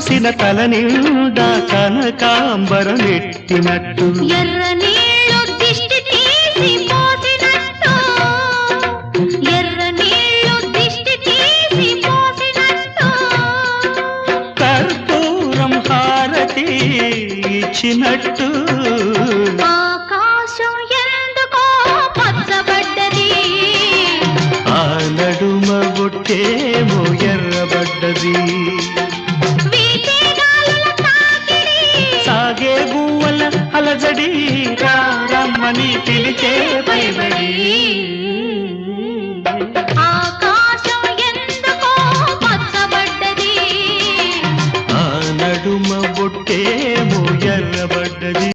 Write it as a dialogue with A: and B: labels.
A: చూసిన తల నిండా కనకాంబరం ఎట్టినట్టు
B: ఎర్ర నీళ్ళు దిష్టి తీసి పోసినట్టు ఎర్ర నీళ్ళు దిష్టి తీసి పోసినట్టు
A: కర్పూరం హారతి ఇచ్చినట్టు
B: ఆకాశం ఎందుకో పచ్చబడ్డది
A: ఆ నడుమ బొట్టేమో ఎర్రబడ్డది
B: వీచే గాలుల తాకిడి
A: సాగే గువ్వల అలజడి రమ్మని పిలిచే పైబడి